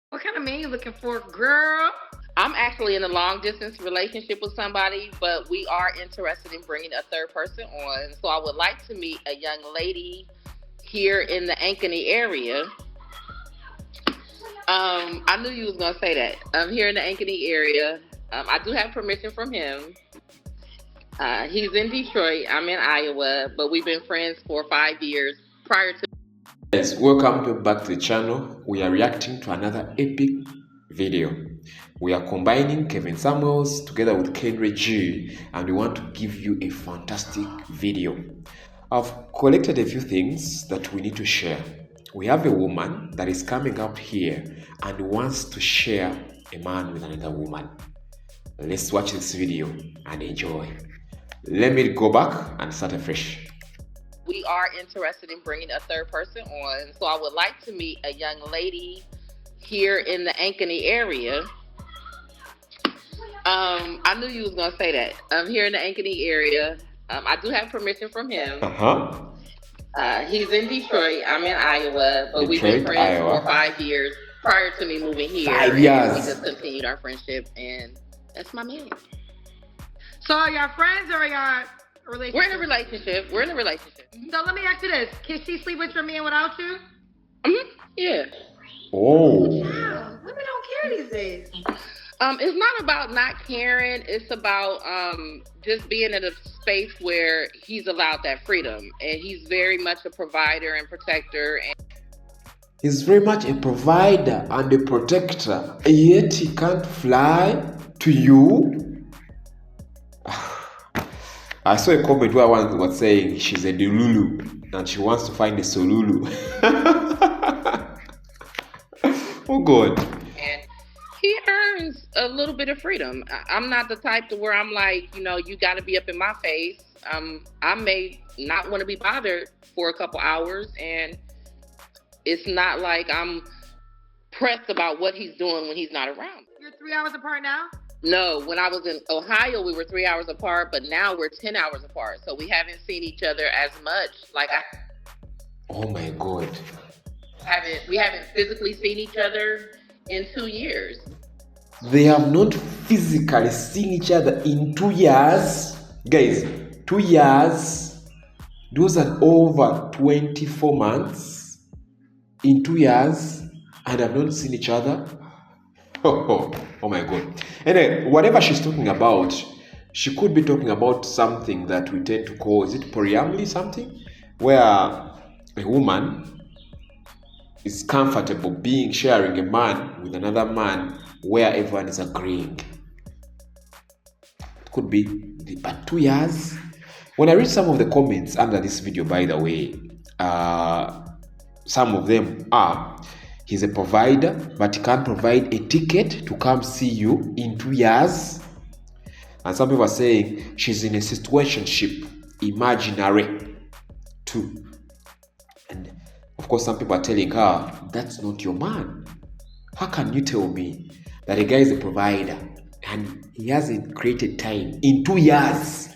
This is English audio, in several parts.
What kind of man you looking for, girl? I'm actually in a long distance relationship with somebody, but we are interested in bringing a third person on. So I would like to meet a young lady here in the Ankeny area. I knew you was gonna say that. Here in the Ankeny area. I do have permission from him. He's in Detroit. I'm in Iowa, but we've been friends for 5 years prior to. Yes, back to the channel. We are reacting to another epic video. We are combining Kevin Samuels together with Kendra G, and we want to give you a fantastic video. I've collected a few things that we need to share. We have a woman that is coming out here and wants to share a man with another woman. Let's watch this video and enjoy. Let me go back and start afresh. We are interested in bringing a third person on, so I would like to meet a young lady here in the Ankeny area. I knew you was gonna say that. Here in the Ankeny area. I do have permission from him. He's in Detroit. I'm in Iowa, but we've been friends for 5 years prior to me moving here. 5 years. We just continued our friendship, and that's my man. So are y'all friends or are y'all relationship? We're in a relationship. So let me ask you this: can she sleep with your man without you? Yeah. Oh. Wow, women don't care these days. It's not about not caring. It's about just being in a space where he's allowed that freedom, and he's very much a provider and protector. And he's very much a provider and a protector, yet he can't fly to you. I saw a comment where one was saying she's a Delulu and she wants to find a Solulu. Oh God. And he earns a little bit of freedom. I'm not the type to where I'm like, you got to be up in my face. I may not want to be bothered for a couple hours, and it's not like I'm pressed about what he's doing when he's not around. You're 3 hours apart now? No, when I was in Ohio, we were 3 hours apart, but now we're 10 hours apart. So we haven't seen each other as much. Oh my God. We haven't physically seen each other in 2 years. They have not physically seen each other in 2 years. Guys, 2 years. Those are over 24 months. In 2 years, and have not seen each other. Oh my God. Anyway, whatever she's talking about, she could be talking about something that we tend to call, is it polyamory, something? Where a woman is comfortable sharing a man with another man where everyone is agreeing. It could be, but 2 years. When I read some of the comments under this video, by the way, some of them are, he's a provider, but he can't provide a ticket to come see you in 2 years. And some people are saying she's in a situationship, imaginary, too. And of course, some people are telling her, that's not your man. How can you tell me that a guy is a provider and he hasn't created time in 2 years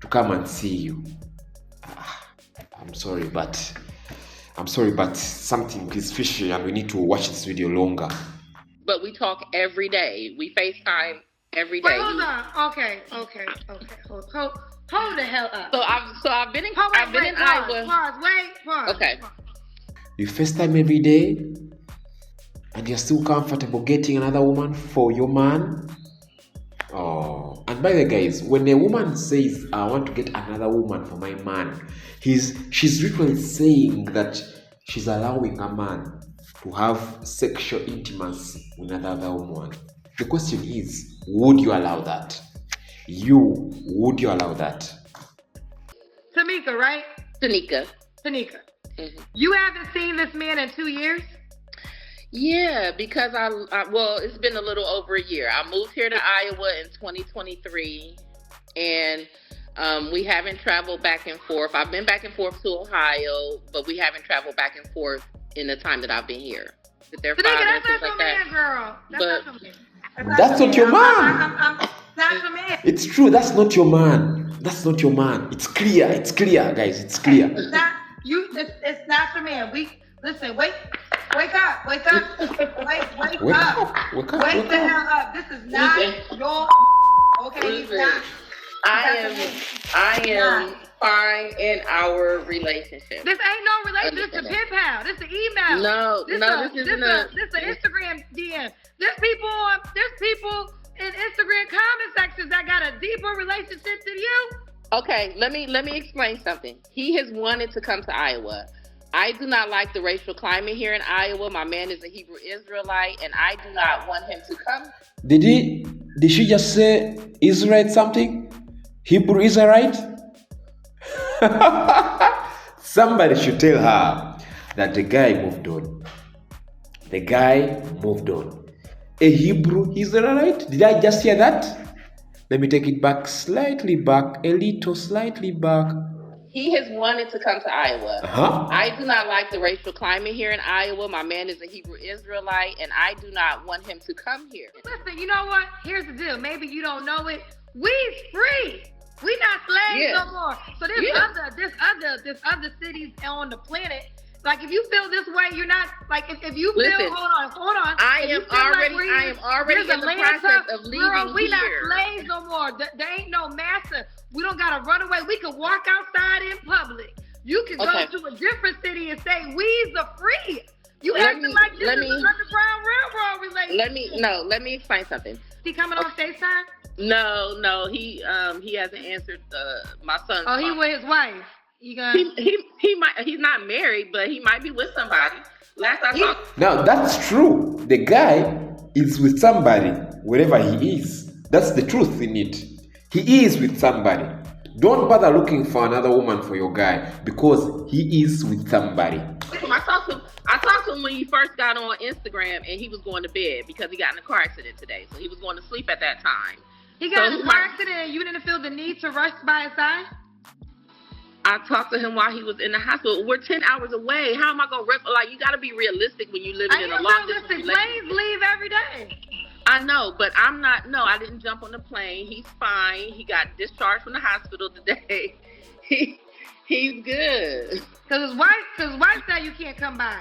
to come and see you? I'm sorry, but something is fishy and we need to watch this video longer. But we talk every day. We FaceTime every day. Wait, hold on. Okay. Hold the hell up. So I've been in Iowa. Pause. Okay. You FaceTime every day and you're still comfortable getting another woman for your man? Oh, and by the way, guys, when a woman says, I want to get another woman for my man, she's literally saying that she's allowing a man to have sexual intimacy with another woman. The question is, would you allow that? Would you allow that? Tamika, right? Tanika. Mm-hmm. You haven't seen this man in 2 years? Yeah, because it's been a little over a year. I moved here to Iowa in 2023, and we haven't traveled back and forth. I've been back and forth to Ohio, but we haven't traveled back and forth in the time that I've been here. That's not your man, girl. That's not your man. That's your man. It's true. That's not your man. It's clear, guys. It's clear. It's not your man. Listen, wake up. Wake Wake Wake up. up. Wake up. Wake Wake the up. hell up. This is not your okay. He's Listen, not. I am fine in our relationship. This ain't no relationship. This is a pen pal. This is an email. This is an Instagram DM. There's people in Instagram comment sections that got a deeper relationship than you. Okay, let me explain something. He has wanted to come to Iowa. I do not like the racial climate here in Iowa. My man is a Hebrew Israelite, and I do not want him to come. Did she just say Israelite something? Hebrew Israelite? Somebody should tell her that the guy moved on. The guy moved on. A Hebrew Israelite? Did I just hear that? Let me take it back, slightly back. He has wanted to come to Iowa. I do not like the racial climate here in Iowa. My man is a Hebrew Israelite, and I do not want him to come here. Listen, you know what? Here's the deal. Maybe you don't know it. We free. We not slaves no more. So there's other cities on the planet. Like if you feel this way, you're not like if you feel. Hold on. I am already in the process of leaving girl, we here. not slaves no more. There ain't no master. We don't gotta run away. We can walk outside in public. You can go to a different city and say we's the free. You acting like this is an Underground Railroad relationship. Let me explain something. He coming on FaceTime? No, he hasn't answered my son's phone. He with his wife. He might. He's not married, but he might be with somebody. Last I talked. Now that's true. The guy is with somebody wherever he is. That's the truth in it. He is with somebody. Don't bother looking for another woman for your guy because he is with somebody. I talked to him when he first got on Instagram, and he was going to bed because he got in a car accident today. So he was going to sleep at that time. He got in a car accident, and you didn't feel the need to rush by his side? I talked to him while he was in the hospital. We're 10 hours away. How am I going to rest? Like, you got to be realistic when you live in a long distance relationship. Planes leave every day. I know, but I'm not. No, I didn't jump on the plane. He's fine. He got discharged from the hospital today. He's good. Cause his wife said you can't come by.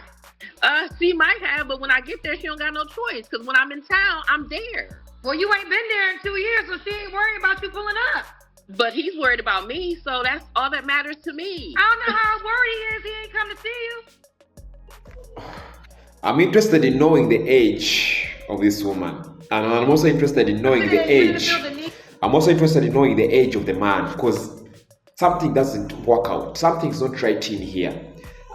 She might have, but when I get there, she don't got no choice. Cause when I'm in town, I'm there. Well, you ain't been there in 2 years, so she ain't worried about you pulling up. But he's worried about me, so that's all that matters to me. I don't know how worried he is. He ain't come to see you. I'm interested in knowing the age of this woman. And I'm also interested in knowing the age. I'm also interested in knowing the age of the man because something doesn't work out. Something's not right in here.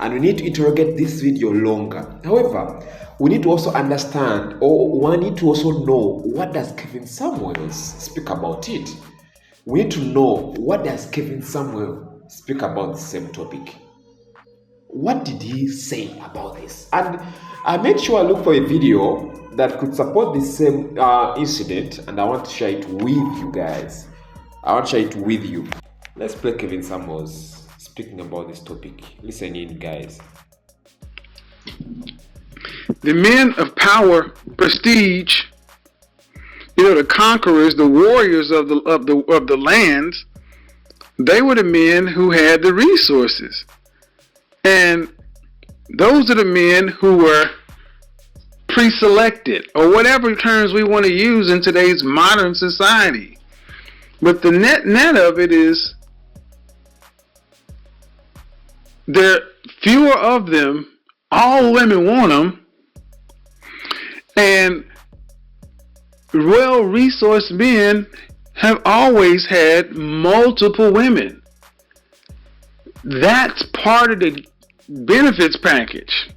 And we need to interrogate this video longer. However, we need to also understand, or we need to also know, what does Kevin Samuels speak about it? We need to know, what does Kevin Samuel speak about the same topic? What did he say about this? And I made sure I look for a video that could support the same incident, and I want to share it with you guys. Let's play Kevin Samuels speaking about this topic. Listen in, guys. The men of power, prestige, the conquerors, the warriors of the lands, they were the men who had the resources. And those are the men who were pre-selected, or whatever terms we want to use in today's modern society. But the net of it is there are fewer of them. All women want them, and well-resourced men have always had multiple women. That's part of the benefits package.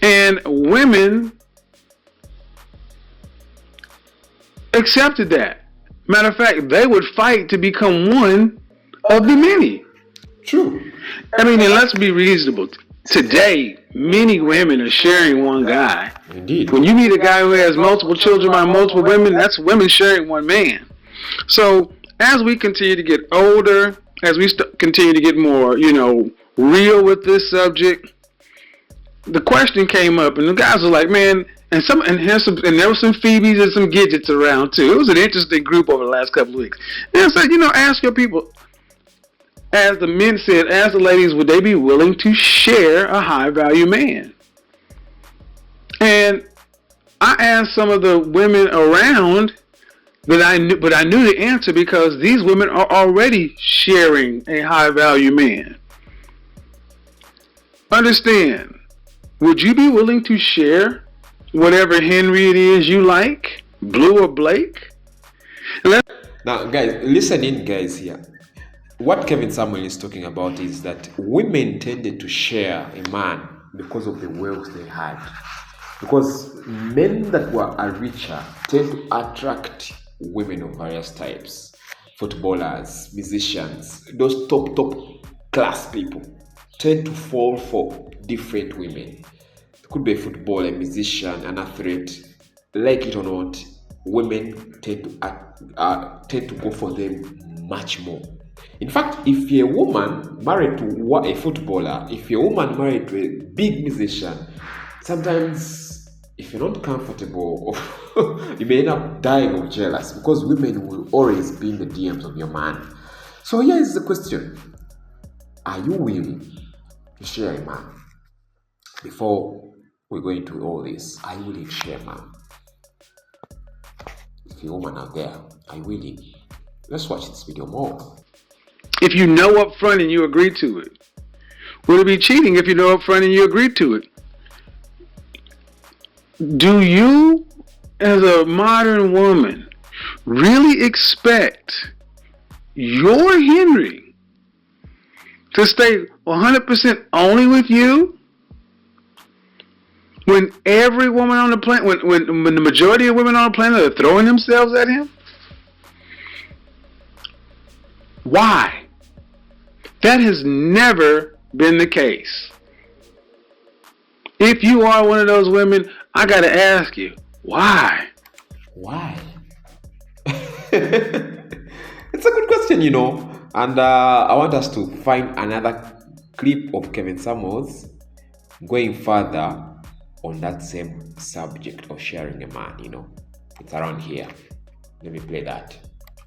And women accepted that. Matter of fact, they would fight to become one of the many. True. I mean, and let's be reasonable. Today, many women are sharing one guy. Indeed. When you meet a guy who has multiple children by multiple women, that's women sharing one man. So as we continue to get older, as we continue to get more, real with this subject, the question came up, and the guys were like, man, and there were some Phoebes and some Gidgets around too. It was an interesting group over the last couple of weeks. And I said, ask your people, as the men said, ask the ladies, would they be willing to share a high value man? And And I asked some of the women around but I knew the answer because these women are already sharing a high value man. Understand, would you be willing to share whatever Henry it is you like, Blue or Blake? Now, guys, listen in, guys, here. What Kevin Samuel is talking about is that women tended to share a man because of the wealth they had. Because men that were richer tend to attract women of various types. Footballers, musicians, those top class people tend to fall for different women. It could be a footballer, a musician, an athlete. Like it or not, women tend to go for them much more. In fact, if you're a woman married to a footballer, if you're a woman married to a big musician, sometimes if you're not comfortable, you may end up dying of jealous because women will always be in the DMs of your man. So here is the question. Are you willing to share a man? Before we go into all this, are you willing to share a man? If you're a woman out there, are you willing? Let's watch this video more. If you know up front and you agree to it, would it be cheating if you know up front and you agree to it? Do you, as a modern woman, really expect your Henry to stay 100% only with you when every woman on the planet, when the majority of women on the planet are throwing themselves at him? Why? That has never been the case. If you are one of those women, I gotta ask you, why? Why? It's a good question, you know. And I want us to find another clip of Kevin Samuels going further on that same subject of sharing a man, you know. It's around here. Let me play that.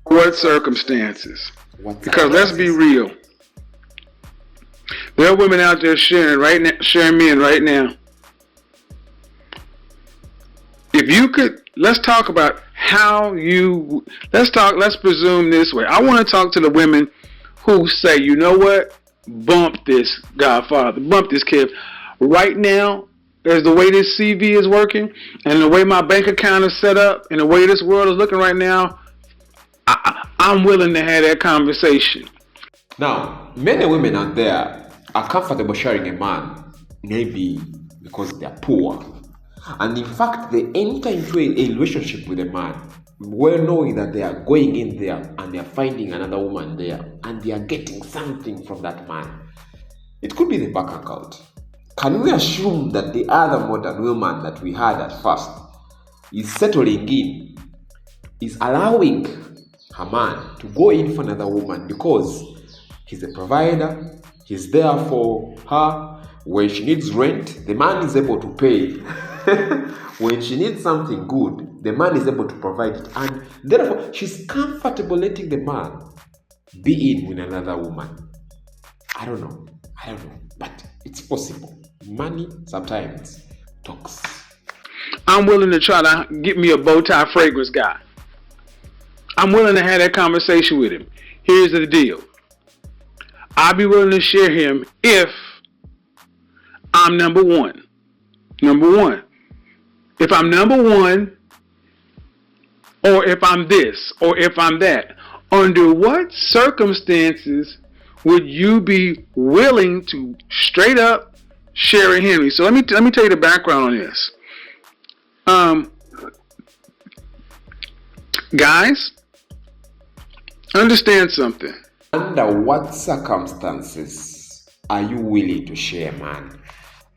What circumstances? Because let's be real. There are women out there sharing men right now. If you could, let's talk about let's presume this way. I want to talk to the women who say, you know what? Bump this Godfather, bump this kid. Right now, as the way this CV is working and the way my bank account is set up and the way this world is looking right now, I'm willing to have that conversation. Now, many women out there are comfortable sharing a man, maybe because they're poor. And in fact, they enter into a relationship with a man, well knowing that they are going in there and they are finding another woman there and they are getting something from that man. It could be the bank account. Can we assume that the other modern woman that we had at first is settling in, is allowing her man to go in for another woman because he's a provider, he's there for her. When she needs rent, the man is able to pay. When she needs something good, the man is able to provide it. And therefore, she's comfortable letting the man be in with another woman. I don't know. But it's possible. Money sometimes talks. I'm willing to try to get me a bow tie fragrance guy. I'm willing to have that conversation with him. Here's the deal. I'll be willing to share him if I'm number one. Number one. If I'm number one, or if I'm this, or if I'm that, under what circumstances would you be willing to straight up share a Henry? So let me tell you the background on this. Guys, understand something. Under what circumstances are you willing to share a man?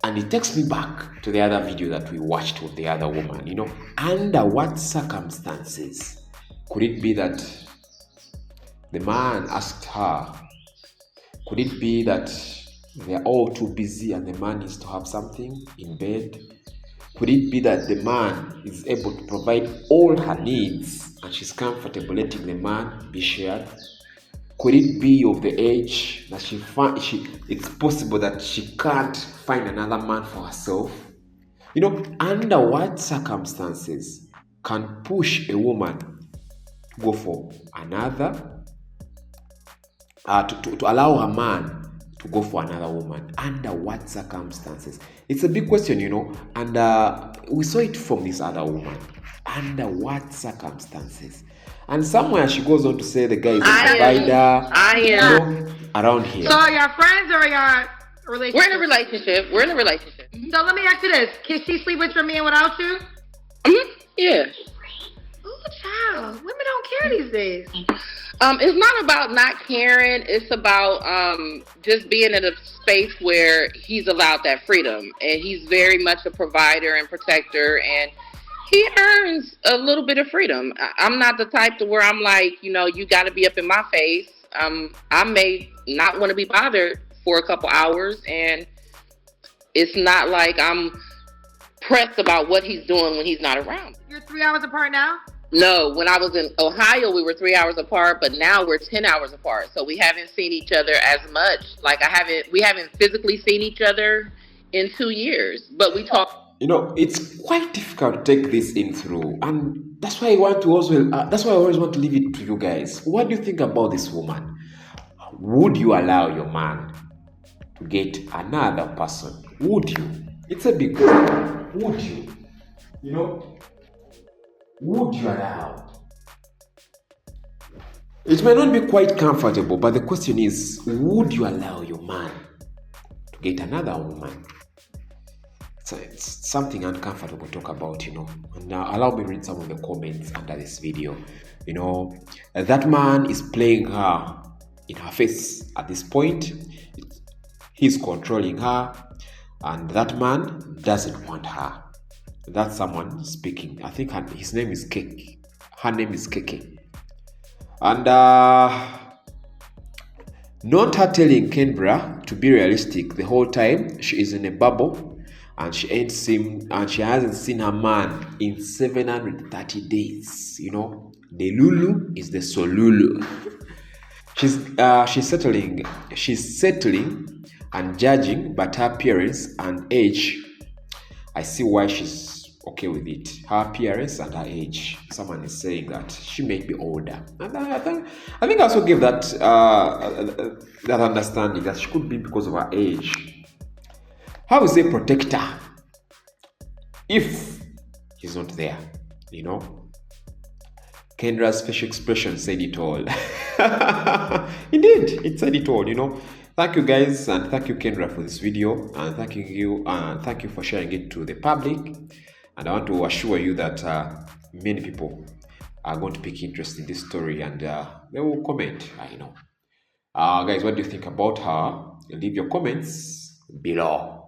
And it takes me back to the other video that we watched with the other woman. You know, under what circumstances could it be that the man asked her? Could it be that they're all too busy and the man needs to have something in bed? Could it be that the man is able to provide all her needs and she's comfortable letting the man be shared? Could it be of the age that it's possible that she can't find another man for herself? You know, under what circumstances can push a woman to go for another, to allow a man to go for another woman? Under what circumstances? It's a big question, you know, and we saw it from this other woman. Under what circumstances? And somewhere she goes on to say the guy is a provider, you know, around here. So are y'all friends or are y'all relationship? We're in a relationship. We're in a relationship. So let me ask you this: can she sleep with your man without you? Yeah. Oh, child, women don't care these days. It's not about not caring. It's about just being in a space where he's allowed that freedom, and he's very much a provider and protector, and he earns a little bit of freedom. I'm not the type to where I'm like, you know, you got to be up in my face. I may not want to be bothered for a couple hours, and it's not like I'm pressed about what he's doing when he's not around. You're 3 hours apart now? No, when I was in Ohio, we were 3 hours apart, but now we're 10 hours apart. So we haven't seen each other as much. Like we haven't physically seen each other in 2 years, but we talk. You know, it's quite difficult to take this in through, and that's why I want to also. That's why I always want to leave it to you guys. What do you think about this woman? Would you allow your man to get another person? Would you? It's a big question. Would you? You know, would you allow? It may not be quite comfortable, but the question is, would you allow your man to get another woman? It's something uncomfortable to talk about, you know. And now allow me to read some of the comments under this video. You know, that man is playing her in her face at this point. He's controlling her, and that man doesn't want her. That's someone speaking. I think his name is Keke. Her name is Keke. And not her telling Kendra to be realistic the whole time. She is in a bubble. And she hasn't seen her man in 730 days. You know, the Lulu is the Solulu. She's settling and judging, but her appearance and age, I see why she's okay with it. Her appearance and her age. Someone is saying that she may be older, and I think I also give that that understanding that she could be because of her age. How is a protector if he's not there? You know, Kendra's facial expression said it all. Indeed, it said it all. You know, thank you guys, and thank you Kendra for this video, and thank you for sharing it to the public. And I want to assure you that many people are going to pick interest in this story, and they will comment. I know. Guys, what do you think about her? Leave your comments below.